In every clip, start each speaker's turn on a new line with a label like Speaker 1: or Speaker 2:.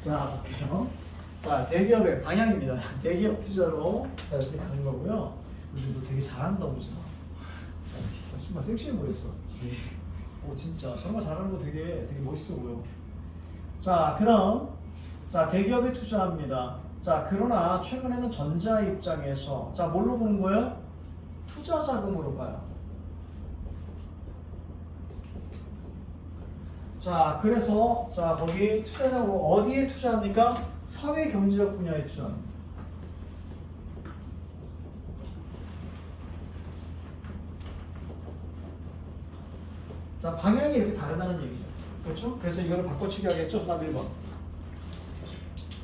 Speaker 1: 자, 볼게요. 자, 대기업의 방향입니다. 대기업 투자로 자, 이렇게 가는 거고요. 우리 너 되게 잘한다, 보자. 정말 섹시해 보였어. 오, 진짜 정말 잘하는 거 되게 멋있어 보여. 자, 그럼 자, 대기업에 투자합니다. 자, 그러나 최근에는 전자 입장에서 자, 뭘로 보는 거예요? 투자 자금으로 봐요. 자, 그래서 자, 거기 투자 자금 어디에 투자합니까? 사회 경제적 분야에 투자합니다. 자, 방향이 이렇게 다르다는 얘기죠. 그렇죠? 그래서 이거를 바꿔치기 하겠죠? 답 1번.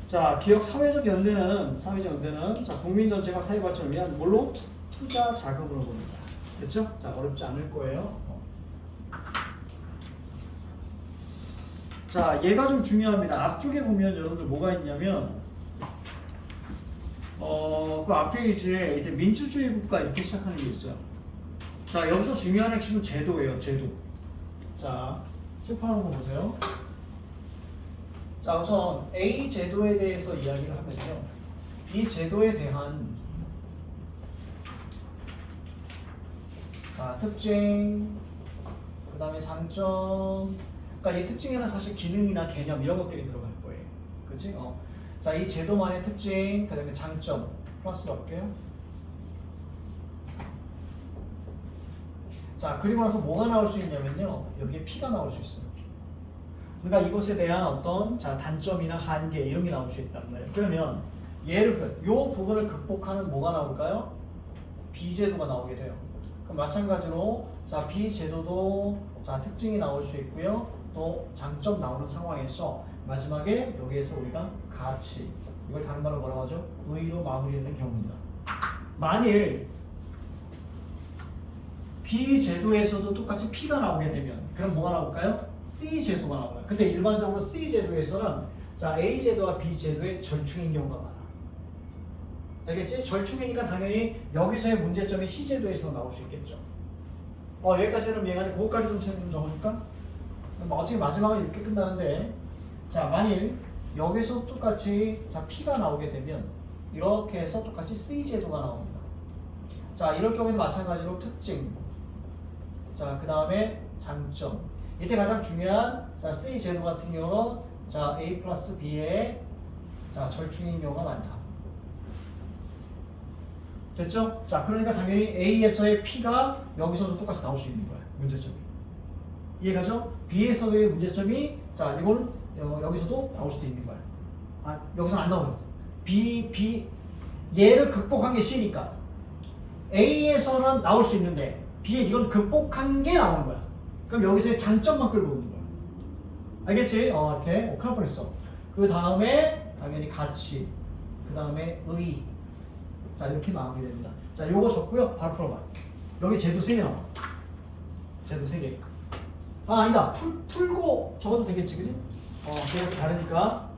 Speaker 1: 자, 기업 사회적 연대는 자, 국민 전체가 사회 발전을 위한 뭘로? 투자 자금으로 봅니다. 됐죠? 자, 어렵지 않을 거예요. 자, 얘가 좀 중요합니다. 앞쪽에 보면 여러분들 뭐가 있냐면 그 앞에 이제 민주주의 국가 이렇게 시작하는 게 있어요. 자, 여기서 중요한 핵심은 제도예요. 제도. 자, 칠판한 거 보세요. 자, 우선 A 제도에 대해서 이야기를 하면요. 이 제도에 대한 자, 특징, 그 다음에 장점, 그러니까 이 특징에는 사실 기능이나 개념 이런 것들이 들어갈 거예요. 그치? 자, 이 제도만의 특징, 그 다음에 장점, 플러스로 할게요. 자, 그리고 나서 뭐가 나올 수 있냐면요. 여기에 P가 나올 수 있어요. 그러니까 이것에 대한 어떤 자, 단점이나 한계 이런 게 나올 수 있단 말이에요. 그러면 이 부분을 극복하는 뭐가 나올까요? B제도가 나오게 돼요. 그럼 마찬가지로 자, B제도도 자, 특징이 나올 수 있고요. 또 장점 나오는 상황에서 마지막에 여기에서 우리가 가치 이걸 다른 말로 뭐라고 하죠? 의의로 마무리되는 경우입니다. 만일 B제도에서도 똑같이 P가 나오게 되면 그럼 뭐가 나올까요? C제도가 나와요. 근데 일반적으로 C제도에서는 자, A제도와 B제도의 절충인 경우가 많아. 알겠지? 절충이니까 당연히 여기서의 문제점이 C제도에서 나올 수 있겠죠. 여기까지는 이해가지고 그거까지 좀 적어줄까? 어차피 마지막은 이렇게 끝나는데 자, 만일 여기서 똑같이 자, P가 나오게 되면 이렇게 해서 똑같이 C제도가 나옵니다. 자, 이럴 경우에는 마찬가지로 특징 자, 그 다음에 장점 이때 가장 중요한 자, C제도 같은 경우는 자, A 플러스 B의 자, 절충인 경우가 많다. 됐죠? 자, 그러니까 당연히 A에서의 P가 여기서도 똑같이 나올 수 있는 거야. 문제점이. 이해가죠? B에서의 문제점이 자, 이건 여기서도 나올 수도 있는 거야. 여기서는 안 나오거든. 얘를 극복한 게 C니까 A에서는 나올 수 있는데 B에 이건 극복한 게 나오는 거야. 그럼 여기서의 장점만 끌고 오는 거야. 알겠지? 이렇게 큰일 날 뻔했어. 그 다음에 당연히 가치, 그 다음에 의. 자, 이렇게 마무리됩니다. 자, 요거 적고요. 바로 풀어봐. 여기 제도 3개 나와. 제도 3개. 아니다. 풀고 적어도 되겠지, 그지? 그게 다르니까.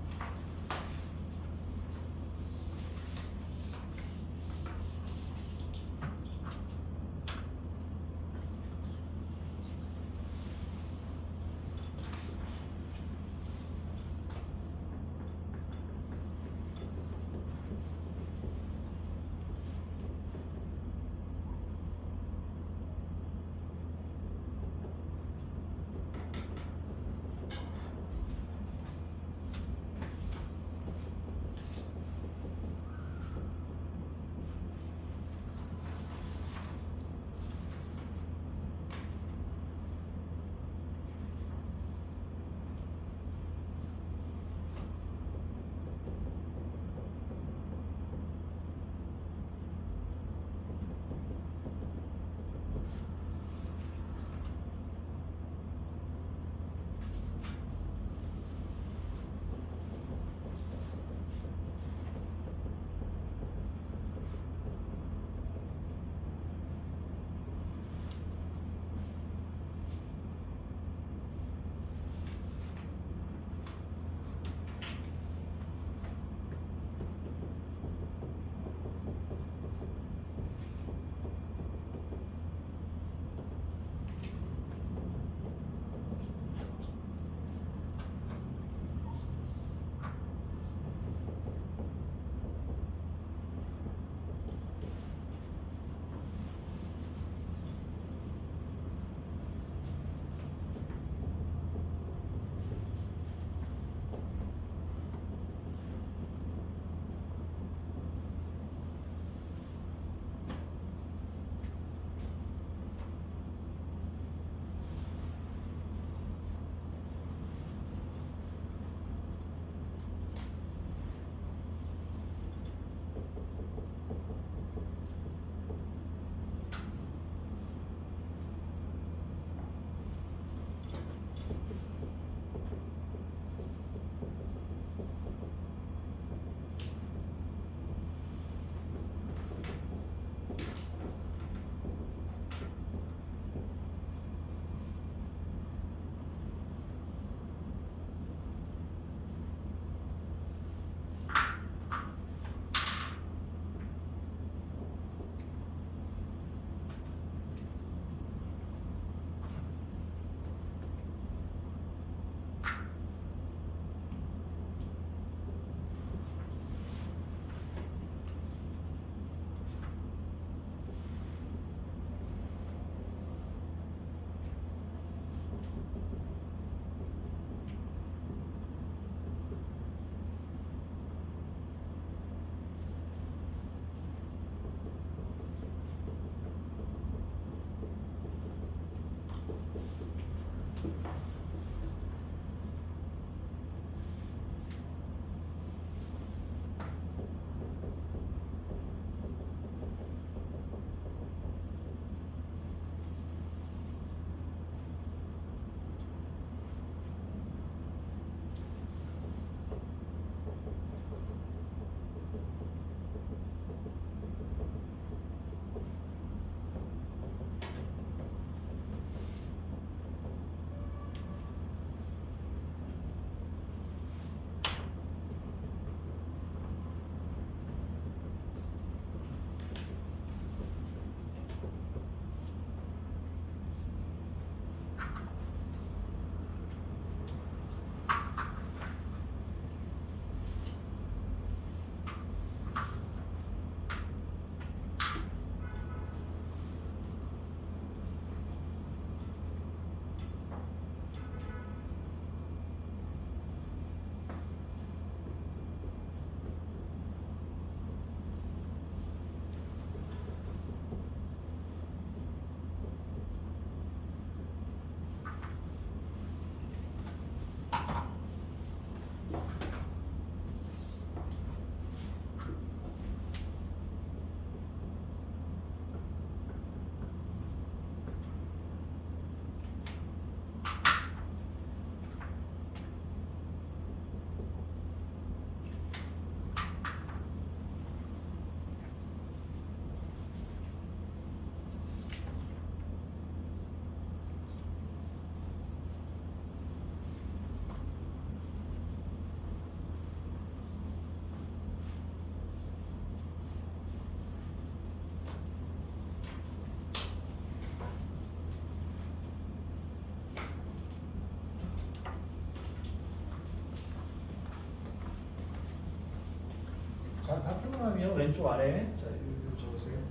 Speaker 1: 다 풀고 나면 왼쪽 아래 자 이거 적으세요.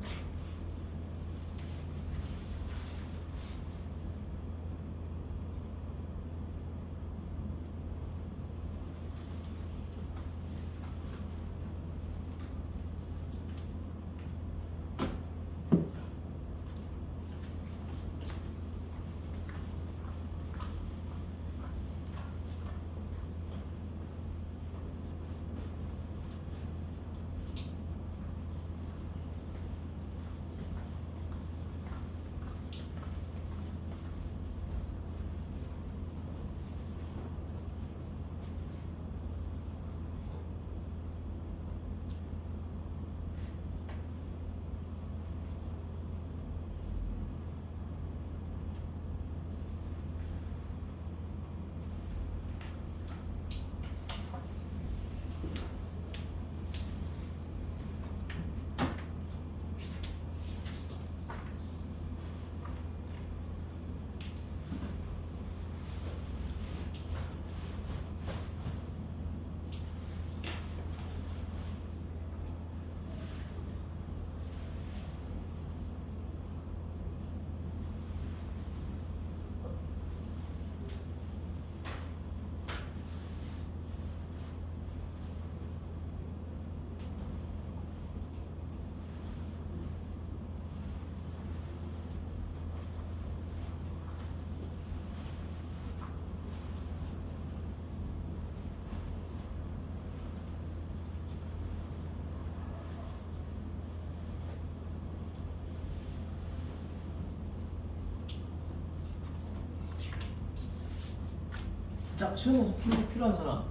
Speaker 1: 자, 시험 필요한 사람.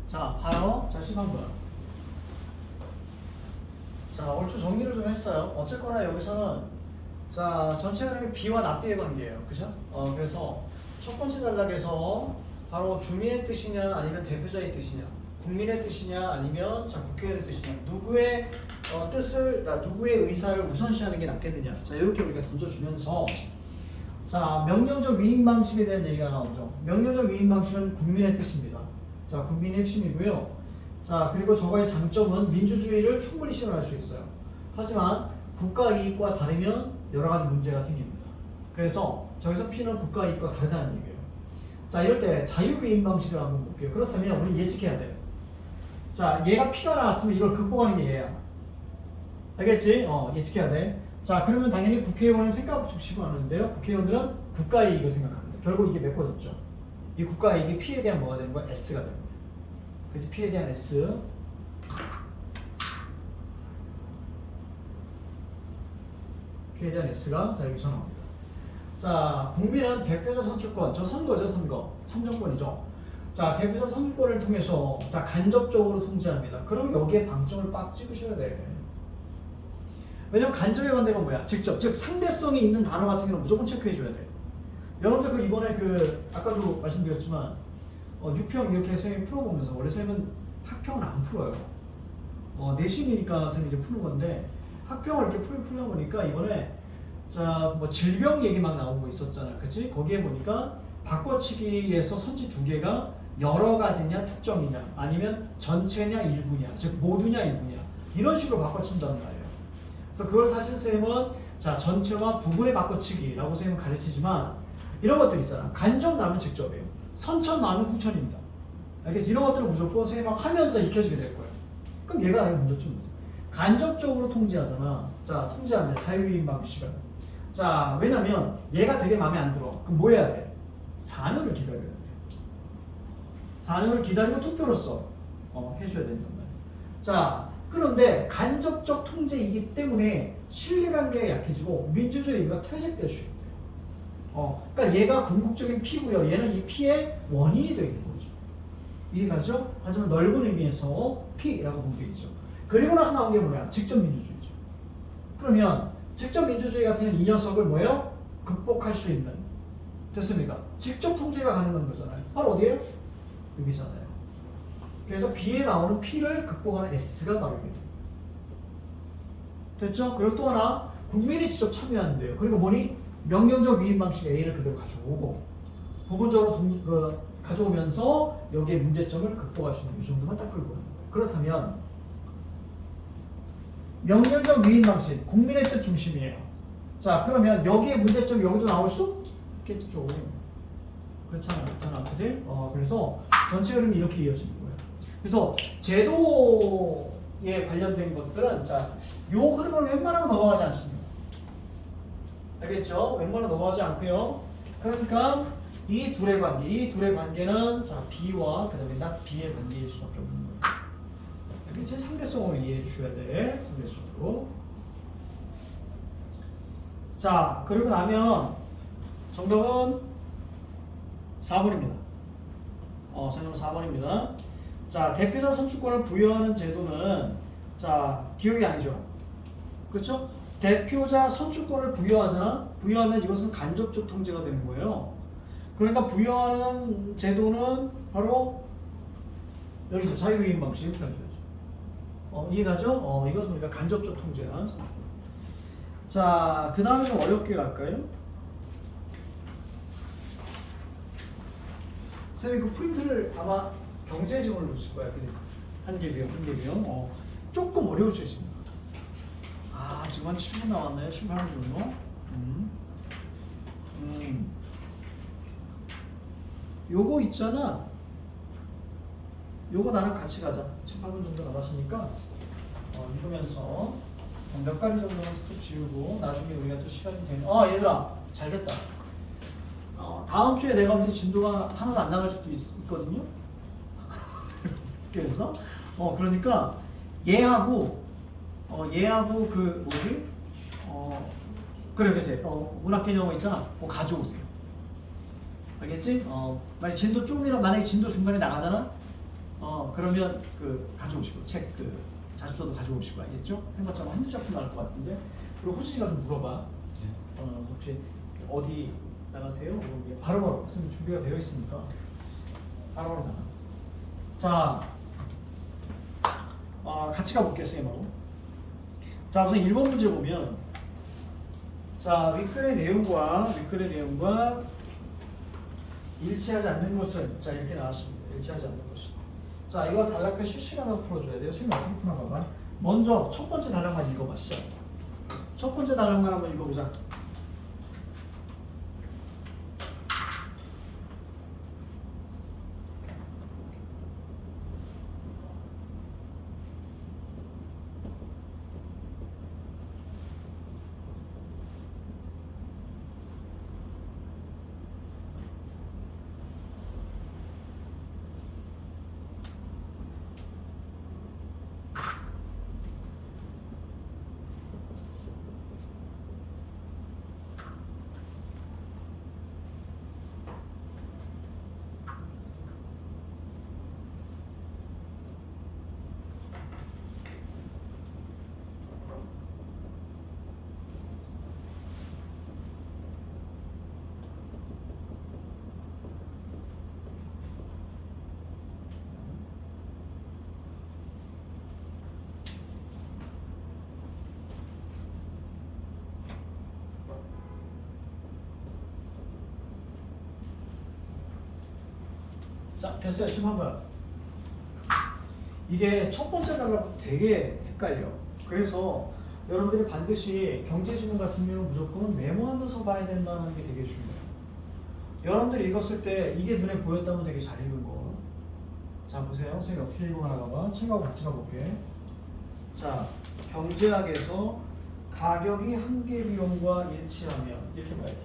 Speaker 1: 자, 봐요. 자, 시간 뭐야? 자, 얼추 정리를 좀 했어요. 어쨌거나 여기서는 자, 전체 가림이 B와 납비의 관계예요. 그죠? 그래서 첫 번째 단락에서 바로 주민의 뜻이냐 아니면 대표자의 뜻이냐, 국민의 뜻이냐 아니면 자, 국회의원의 뜻이냐, 누구의 뜻을, 누구의 의사를 우선시하는 게 낫겠느냐. 자, 이렇게 우리가 던져주면서 자, 명령적 위임 방식에 대한 얘기가 나오죠. 명령적 위임 방식은 국민의 뜻입니다. 자, 국민의 핵심이고요. 자, 그리고 저거의 장점은 민주주의를 충분히 실현할 수 있어요. 하지만 국가 이익과 다르면 여러 가지 문제가 생깁니다. 그래서 저기서 P는 국가 이익과 다르다는 얘기예요. 자, 이럴 때 자유위임 방식을 한번 볼게요. 그렇다면 우리 예측해야 돼요. 자, 얘가 P가 나왔으면 이걸 극복하는 게 얘야. 알겠지? 예측해야 돼. 자, 그러면 당연히 국회의원은 생각 중심으로 하는데요. 국회의원들은 국가 이익을 생각합니다. 결국 이게 메꿔졌죠. 이 국가 이익이 P에 대한 뭐가 되는 거야? S가 되는 거야. 그래서 P에 대한 S. P에 대한 S가 자 여기서 나옵니다. 자, 국민은 대표자 선출권, 저 선거죠, 선거. 참정권이죠. 자, 대표자 선출권을 통해서 자 간접적으로 통제합니다. 그럼 여기에 방점을 빡 찍으셔야 돼. 왜냐면 간접의 반대가 뭐야? 직접, 즉 상대성이 있는 단어 같은 경우는 무조건 체크해줘야 돼. 여러분들 그 이번에 그 아까도 말씀드렸지만 유평 이렇게 선생님이 풀어보면서 원래 선생님은 학평은 안 풀어요. 내신이니까 선생님이 이제 푸는 건데 학평을 이렇게 풀다 보니까 이번에 자 뭐 질병 얘기 막 나오고 있었잖아, 그치? 거기에 보니까 바꿔치기에서 선지 두 개가 여러 가지냐 특정이냐 아니면 전체냐 일부냐, 즉 모두냐 일부냐 이런 식으로 바꿔친다는 말이에요. 그래서 그걸 사실 선생님은 자 전체와 부분의 바꿔치기라고 선생님은 가르치지만 이런 것들 있잖아. 간접 나면 직접이에요. 선천 나면 후천입니다. 알겠지? 이런 것들을 무조건 선생님하고 하면서 익혀지게 될 거예요. 그럼 얘가 아니면 문제점이죠. 간접적으로 통제하잖아. 자, 통제하면 자유위임 방식은. 자, 왜냐면 얘가 되게 마음에 안 들어. 그럼 뭐 해야 돼? 4년을 기다려야 돼. 4년을 기다리고 투표로서 해줘야 된단 말이야. 자, 그런데 간접적 통제이기 때문에 신뢰관계가 약해지고 민주주의가 퇴색될 수 있대요. 그러니까 얘가 궁극적인 P고요. 얘는 이 P의 원인이 되는 거죠. 이해가죠? 하지만 넓은 의미에서 P라고 보면 되겠죠. 그리고 나서 나온 게 뭐야? 직접 민주주의죠. 그러면 직접 민주주의 같은 이 녀석을 뭐예요? 극복할 수 있는. 됐습니까? 직접 통제가 가능한 거잖아요. 바로 어디에요? 여기잖아요. 그래서 B에 나오는 P를 극복하는 S가 바로 이게 됐죠? 그리고 또 하나 국민이 직접 참여하는데요. 그리고 뭐니? 명령적 위임 방식 A를 그대로 가져오고 부분적으로 가져오면서 여기에 문제점을 극복할 수 있는 이 정도만 딱 끌고 가는 거예요. 그렇다면 명령적 위임 방식, 국민의 뜻 중심이에요. 자, 그러면 여기에 문제점 여기도 나올 수 있겠죠. 그렇잖아, 그지? 그래서 전체 흐름이 이렇게 이어지는 거예요. 그래서 제도에 관련된 것들은 자, 요 흐름을 웬만하면 넘어가지 않습니다. 알겠죠? 웬만하면 넘어가지 않고요. 그러니까 이 둘의 관계는 자 B와 그다음에 not B의 관계일 수밖에 없는 거예요. 알겠지? 상대성을 이해해 주셔야 돼. 상대성으로. 자, 그러고 나면 정답은 4번입니다. 정답은 4번입니다. 자, 대표자 선출권을 부여하는 제도는 자, 기억이 아니죠. 그렇죠? 대표자 선출권을 부여하잖아. 부여하면 이것은 간접적 통제가 되는 거예요. 그러니까 부여하는 제도는 바로 여기서 자유이행 방식 이렇게 하셔야죠. 이해가죠? 이것은 우리가 간접적 통제한 선출권. 자, 그 다음에 좀 어렵게 갈까요? 선생님 그 프린트를 아마 경제 지원을 줬을 거야. 그지? 한 개 비용. 조금 어려울 수 있습니다. 지금 한 7분 나왔나요? 18분 정도? 요거 있잖아. 요거 나랑 같이 가자. 18분 정도 남았으니까 읽으면서 몇 가지 정도는 또 지우고 나중에 우리가 또 시간이 되면 얘들아 잘됐다. 다음 주에 내가 볼 때 진도가 하나도 안 나갈 수도 있거든요. 그래서 그러니까 얘하고 그 뭐지? 그래 그치? 문학 개념 있잖아. 그거 가져오세요. 알겠지? 만약 진도 조금이라 만약에 진도 중간에 나가잖아. 그러면 그 가져오시고 책 그 자습서도 가져오시고 알겠죠? 해봤자 한두 작품 나올 것 같은데. 그리고 호진이가 좀 물어봐. 혹시 어디 나가세요? 바로바로 선생님 준비가 되어 있으니까 바로바로 나가. 자, 같이 가볼게요, 선생님하고. 자, 우선 1번 문제 보면 자, 윗글의 내용과 일치하지 않는 것은 자, 이렇게 나왔습니다. 일치하지 않는 것은. 자, 이거 단락표 실시간으로 풀어줘야 돼요. 선생님 어떻게 푸나 봐봐. 먼저 첫 번째 단락만 읽어봤어. 첫 번째 단락만 한번 읽어보자. 자, 됐어요. 10번. 이게 첫 번째 단락부터 되게 헷갈려. 그래서 여러분들이 반드시 경제지문 같은 경우는 무조건 메모하면서 봐야 된다는 게 되게 중요해요. 여러분들이 읽었을 때 이게 눈에 보였다면 되게 잘 읽은 거. 자, 보세요. 선생님이 어떻게 읽어가나 봐봐. 책하고 같이 가볼게. 자, 경제학에서 가격이 한계 비용과 일치하면 이렇게 봐야 돼.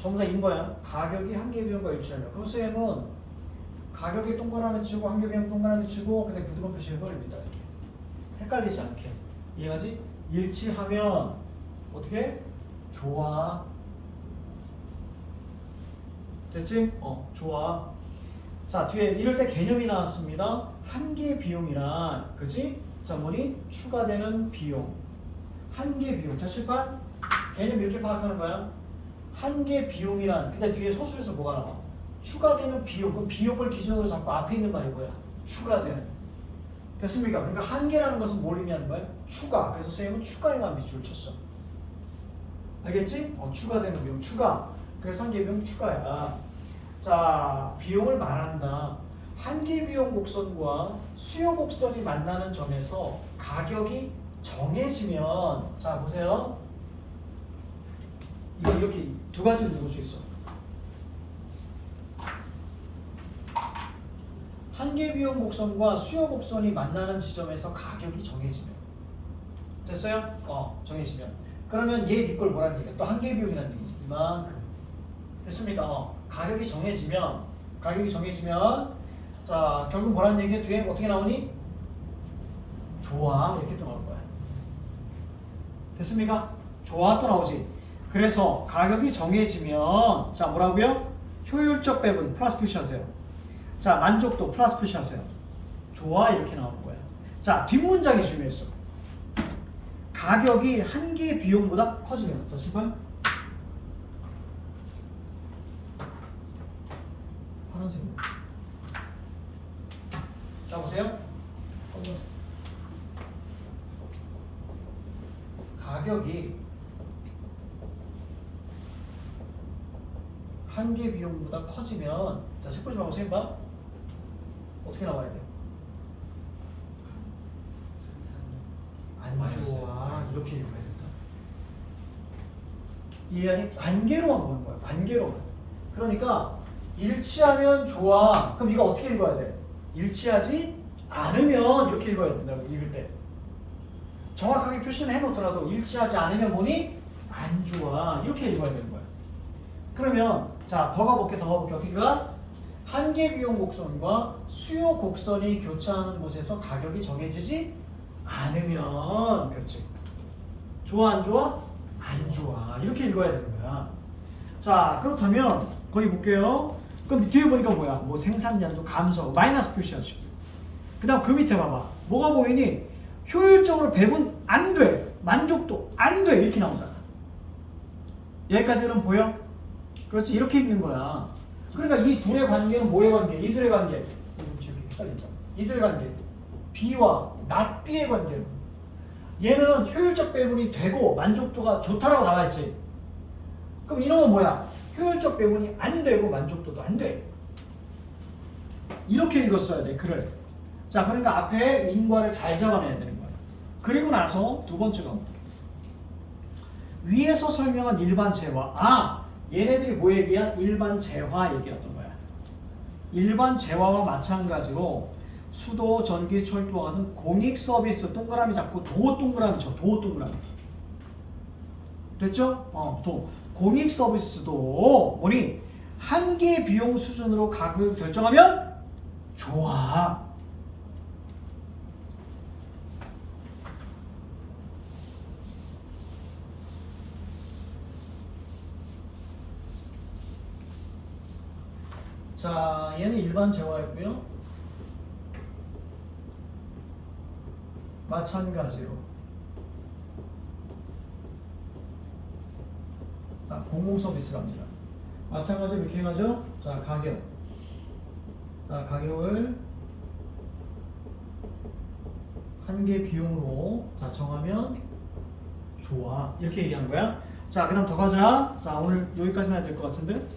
Speaker 1: 전부 다 인 거야. 가격이 한계 비용과 일치하면. 그럼 쌤은 가격이 동그라미 치고 한계 비용 동그라미 치고 그냥 부드러운 표시 해버립니다. 이렇게 헷갈리지 않게. 이해가지? 일치하면 어떻게? 좋아. 됐지? 좋아. 자, 뒤에 이럴 때 개념이 나왔습니다. 한계 비용이란, 그지? 자, 뭐니? 추가되는 비용. 한계 비용. 자, 칠판 개념 이렇게 파악하는 거야. 한계 비용이란, 근데 뒤에 서술에서 뭐가 나와? 추가되는 비용. 그럼 비용을 기준으로 잡고 앞에 있는 말이 뭐야? 추가되는. 됐습니까? 그러니까 한계라는 것은 뭘 의미하는 거야? 추가. 그래서 선생님은 추가에만 밑줄 쳤어. 알겠지? 추가되는 비용. 추가. 그래서 한계 비용 추가야. 자, 비용을 말한다. 한계 비용 곡선과 수요 곡선이 만나는 점에서 가격이 정해지면 자 보세요. 이거 이렇게 두 가지로 볼 수 있어. 한계 비용 곡선과 수요 곡선이 만나는 지점에서 가격이 정해지면 됐어요? 정해지면 그러면 얘 니걸 뭐라는 얘기야? 또 한계 비용이라는 얘기지. 이만큼 됐습니까? 가격이 정해지면 자 결국 뭐라는 얘기야? 뒤에 어떻게 나오니? 좋아 이렇게 또 나올 거야. 됐습니까? 좋아 또 나오지. 그래서 가격이 정해지면 자 뭐라고요? 효율적 배분 플러스 표시하세요. 자 만족도 플러스 표시하세요. 좋아 이렇게 나오는 거야. 자 뒷문장이 중요했어. 가격이 한계 비용보다 커지면 자 10번 파란색 자 보세요. 가격이 한계 비용보다 커지면 자 색보지 말고 선생님 봐. 어떻게 나와야 돼? 안 좋아 이렇게 읽어야 된다. 이해하니? 관계로만 보는 거야. 관계로만. 그러니까 일치하면 좋아. 그럼 이거 어떻게 읽어야 돼? 일치하지 않으면 이렇게 읽어야 된다고 읽을 때. 정확하게 표시는 해놓더라도 일치하지 않으면 뭐니? 안 좋아 이렇게 읽어야 되는 거야. 그러면 자 더 가볼게 어떻게 가? 한계 비용 곡선과 수요 곡선이 교차하는 곳에서 가격이 정해지지 않으면 그렇지. 좋아 안 좋아? 안 좋아 이렇게 읽어야 되는 거야. 자 그렇다면 거기 볼게요. 그럼 뒤에 보니까 뭐야? 뭐 생산량도 감소 마이너스 표시하시고 그 다음 그 밑에 봐봐. 뭐가 보이니? 효율적으로 배분 안 돼. 만족도 안 돼. 이렇게 나오잖아. 여기까지는 보여? 그렇지 이렇게 읽는 거야. 그러니까 이 둘의 관계는 뭐의 관계? 이들의 관계. 이들의 관계. B와 not B의 관계. 얘는 효율적 배분이 되고 만족도가 좋다라고 나와있지. 그럼 이놈은 뭐야? 효율적 배분이 안 되고 만족도도 안 돼. 이렇게 읽었어야 돼 글을. 자 그러니까 앞에 인과를 잘 잡아내야 되는 거야. 그리고 나서 두 번째 과목. 위에서 설명한 일반 재화. 얘네들이 뭐 얘기야? 일반 재화 얘기했던 거야. 일반 재화와 마찬가지로 수도, 전기, 철도와 같은 공익 서비스 동그라미 잡고 도 동그라미 쳐. 도 동그라미. 됐죠? 도. 공익 서비스도 뭐니? 한계 비용 수준으로 가격을 결정하면 좋아. 자, 얘는 일반 재화였고요. 마찬가지로 자, 공공 서비스 갑니다. 마찬가지로 이렇게 해가죠. 자, 가격. 자, 가격을 한계 비용으로 자 정하면 좋아. 이렇게 얘기하는 거야. 자, 그다음 더 가자. 자, 오늘 여기까지만 해야 될 것 같은데.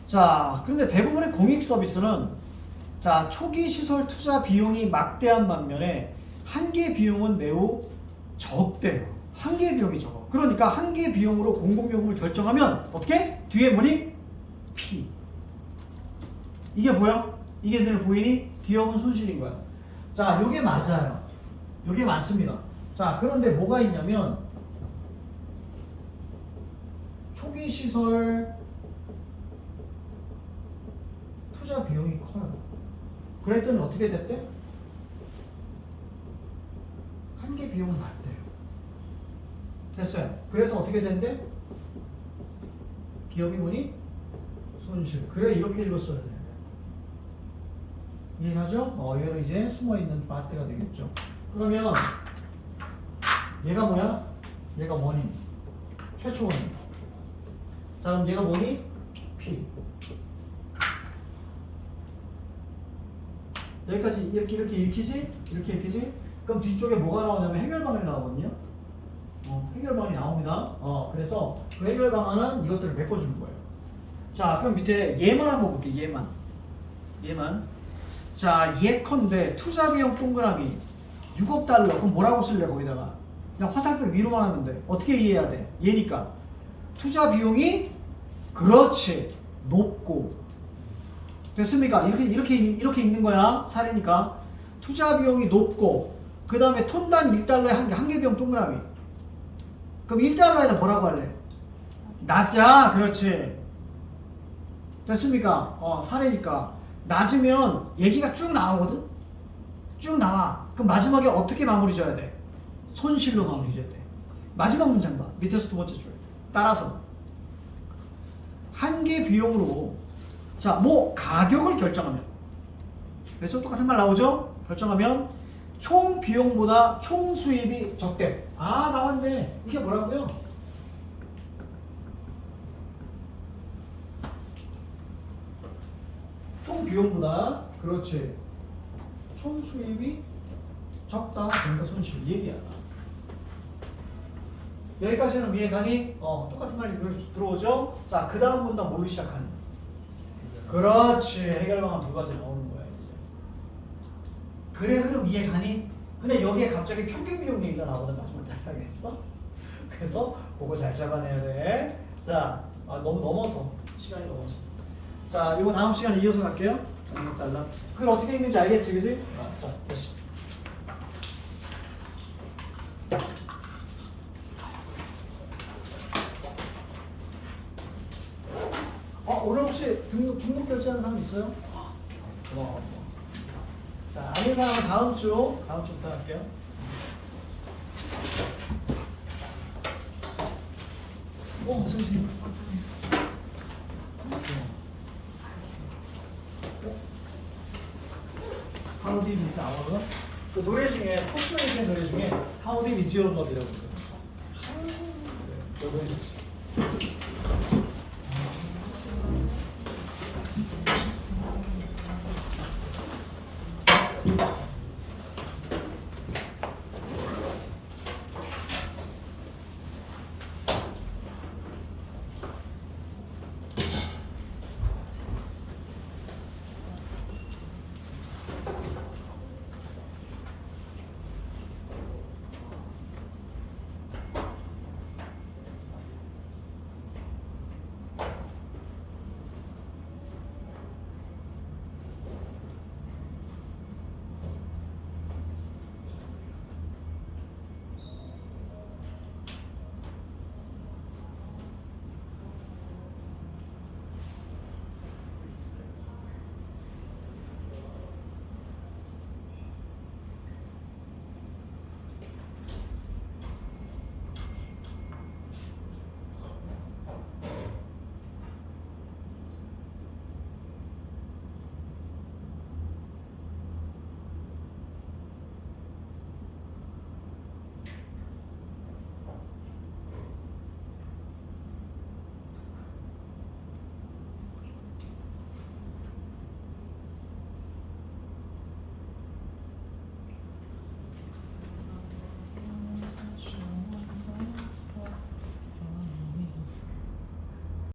Speaker 1: 자, 그런데 대부분의 공익 서비스는 자 초기 시설 투자 비용이 막대한 반면에 한계 비용은 매우 적대요. 한계 비용이 적어. 그러니까 한계 비용으로 공공요금을 결정하면 어떻게? 뒤에 뭐니? P. 이게 뭐야? 이게 늘 보이니? 기업은 손실인 거야. 자, 요게 맞아요. 요게 맞습니다. 자, 그런데 뭐가 있냐면 초기 시설 투자 비용이 커요. 그랬더니 어떻게 됐대? 한계 비용은 낮대요. 됐어요. 그래서 어떻게 된대? 기업이 뭐니? 손실. 그래 이렇게 읽었어야 돼. 이해가죠? 얘는 이제 숨어있는 마트가 되겠죠. 그러면 얘가 뭐야? 얘가 원인. 최초 원인. 자 그럼 얘가 뭐니? P. 여기까지 이렇게 읽히지? 이렇게 읽히지? 그럼 뒤쪽에 뭐가 나오냐면 해결방안이 나오거든요. 해결방안이 나옵니다. 그래서 그 해결방안은 이것들을 메꿔주는 거예요. 자, 그럼 밑에 얘만 한번 볼게요. 얘만. 자, 예컨대 투자비용 동그라미 6억 달러. 그럼 뭐라고 쓸래 거기다가? 그냥 화살표 위로만 하면 돼. 어떻게 이해해야 돼? 얘니까 투자 비용이 그렇지 높고 됐습니까? 이렇게 읽는 거야. 사례니까 투자 비용이 높고 그 다음에 톤당 1달러에 한 개 비용 동그라미. 그럼 1달러에다 뭐라고 할래? 낮자. 그렇지. 됐습니까? 사례니까 낮으면 얘기가 쭉 나오거든? 쭉 나와. 그럼 마지막에 어떻게 마무리 져야 돼? 손실로 마무리 져야 돼. 마지막 문장 봐. 밑에서 두 번째 줄. 따라서 한 개 비용으로 자, 뭐 가격을 결정하면 그래서 똑같은 말 나오죠? 결정하면 총 비용보다 총 수입이 적대. 아, 나왔네. 이게 뭐라고요? 총 비용보다 그렇지 총 수입이 적다. 그러니까 손실 얘기야. 여기까지는 이해가니? 똑같은 말이 들어오죠? 자, 그 다음 문단 뭘로 시작하니? 그렇지. 해결 방안 두 가지 나오는 거야 이제. 그래 흐름 이해가니? 근데 여기에 갑자기 평균 비용 얘기가 나오거든. 마지막 단락에서. 그래서 그거 잘 잡아내야 돼. 자, 너무 넘어서 시간이 넘어서. 자, 이거 다음 시간에 이어서 갈게요. 단락. 그걸 어떻게 읽는지 알겠지, 그지? 자, 다시. 오늘 혹시 등록 결제하는 사람 있어요? 고마워. 자, 아닌 사람은 다음 주부터 할게요. 선생님. How deep is our? 그 노래 중에 포스트웨이션 노래 중에 How deep is your love이라고 있어요. 이거 해주세요.